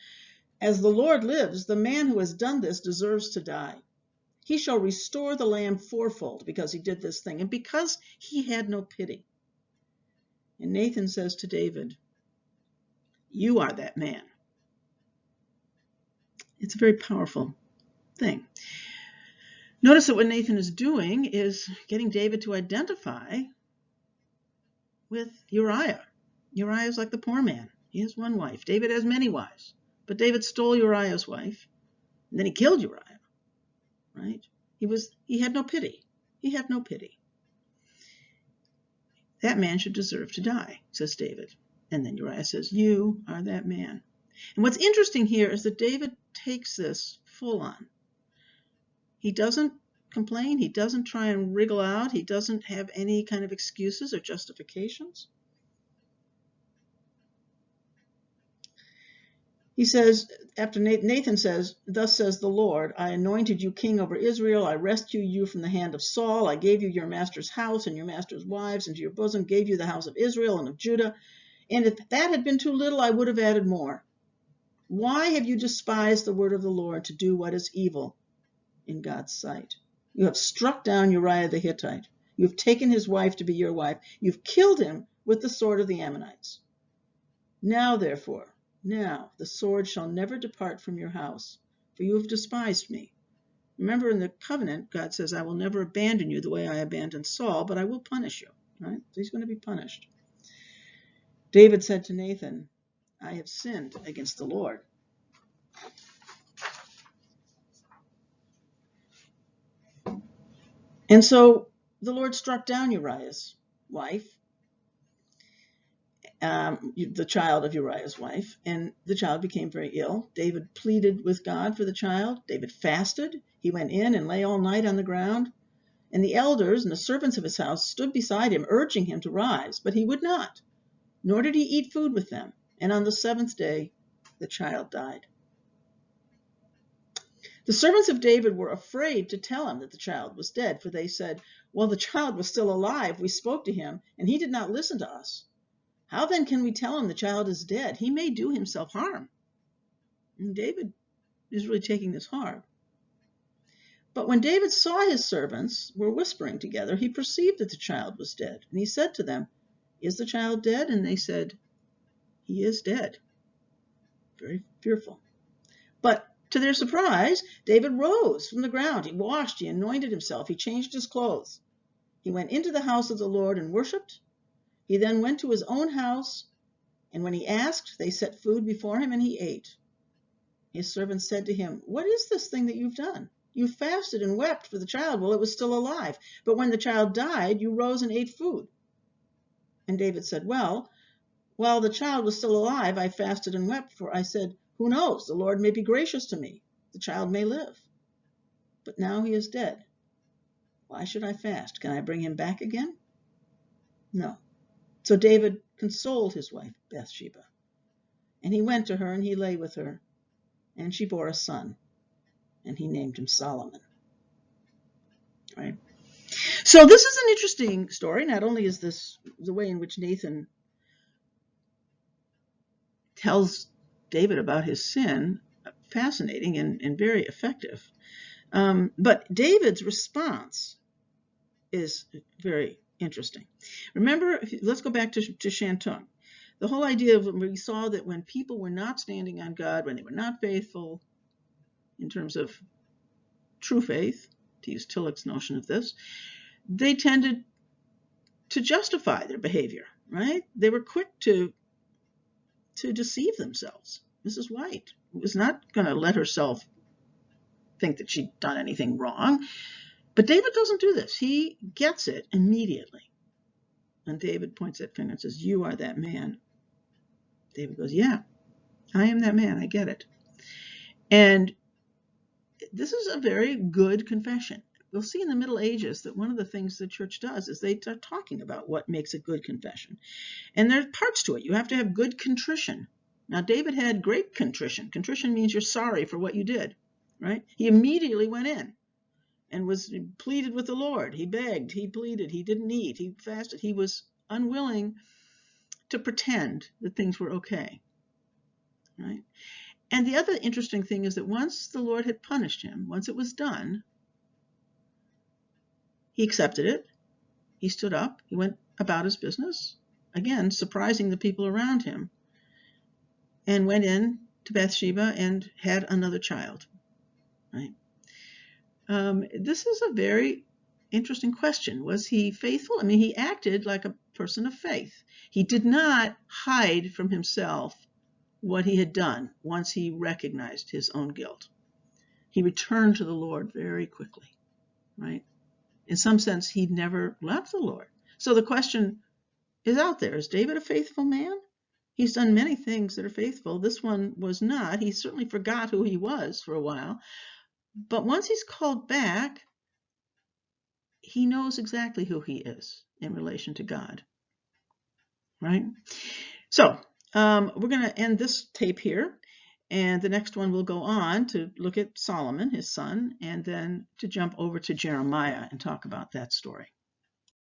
"As the Lord lives, the man who has done this deserves to die. He shall restore the lamb fourfold because he did this thing, and because he had no pity. And Nathan says to David, you are that man. It's a very powerful thing. Notice that what Nathan is doing is getting David to identify with Uriah. Uriah is like the poor man. He has one wife. David has many wives. But David stole Uriah's wife, and then he killed Uriah, right? He had no pity. He had no pity. That man should deserve to die, says David. And then Uriah says, you are that man. And what's interesting here is that David takes this full on. He doesn't complain. He doesn't try and wriggle out. He doesn't have any kind of excuses or justifications. He says, after Nathan says, thus says the Lord, I anointed you king over Israel. I rescued you from the hand of Saul. I gave you your master's house and your master's wives into your bosom, gave you the house of Israel and of Judah. And if that had been too little, I would have added more. Why have you despised the word of the Lord to do what is evil in God's sight? You have struck down Uriah the Hittite. You have taken his wife to be your wife. You've killed him with the sword of the Ammonites. Now, therefore, the sword shall never depart from your house, for you have despised me. Remember, in the covenant, God says, I will never abandon you the way I abandoned Saul, but I will punish you. Right? So he's going to be punished. David said to Nathan, I have sinned against the Lord. And so the Lord struck down Uriah's wife, the child of Uriah's wife, and the child became very ill. David pleaded with God for the child. David fasted. He went in and lay all night on the ground. And the elders and the servants of his house stood beside him, urging him to rise, but he would not, nor did he eat food with them. And on the seventh day, the child died. The servants of David were afraid to tell him that the child was dead, for they said, well, the child was still alive. We spoke to him, and he did not listen to us. How then can we tell him the child is dead? He may do himself harm. And David is really taking this hard. But when David saw his servants were whispering together, he perceived that the child was dead. And he said to them, is the child dead? And they said, he is dead. Very fearful. But to their surprise, David rose from the ground. He washed, he anointed himself, he changed his clothes. He went into the house of the Lord and worshipped. He then went to his own house, and when he asked, they set food before him, and he ate. His servants said to him, what is this thing that you've done? You fasted and wept for the child while it was still alive, but when the child died, you rose and ate food. And David said, well, while the child was still alive, I fasted and wept, for I said, who knows, the Lord may be gracious to me. The child may live. But now he is dead. Why should I fast? Can I bring him back again? No. So David consoled his wife Bathsheba, and he went to her and he lay with her, and she bore a son, and he named him Solomon. Right? So this is an interesting story. Not only is this the way in which Nathan tells David about his sin, fascinating and very effective, but David's response is very interesting. Remember, let's go back to Shantung. The whole idea of we saw that when people were not standing on God, when they were not faithful in terms of true faith, to use Tillich's notion of this, they tended to justify their behavior, right? They were quick to deceive themselves. Mrs. White was not going to let herself think that she'd done anything wrong. But David doesn't do this. He gets it immediately. And David points that finger and says, you are that man. David goes, yeah, I am that man. I get it. And this is a very good confession. We'll see in the Middle Ages that one of the things the church does is they start talking about what makes a good confession. And there are parts to it. You have to have good contrition. Now, David had great contrition. Contrition means you're sorry for what you did, right? He immediately went in and pleaded with the Lord. He begged, he pleaded, he didn't eat, he fasted. He was unwilling to pretend that things were okay, right? And the other interesting thing is that once the Lord had punished him, once it was done, He accepted it. He stood up. He went about his business, again, surprising the people around him, and went in to Bathsheba and had another child. Right? This is a very interesting question. Was he faithful? I mean, he acted like a person of faith. He did not hide from himself what he had done once he recognized his own guilt. He returned to the Lord very quickly, right? In some sense, he never left the Lord. So the question is out there. Is David a faithful man? He's done many things that are faithful. This one was not. He certainly forgot who he was for a while. But once he's called back, he knows exactly who he is in relation to God, right? So we're going to end this tape here. And the next one will go on to look at Solomon, his son, and then to jump over to Jeremiah and talk about that story.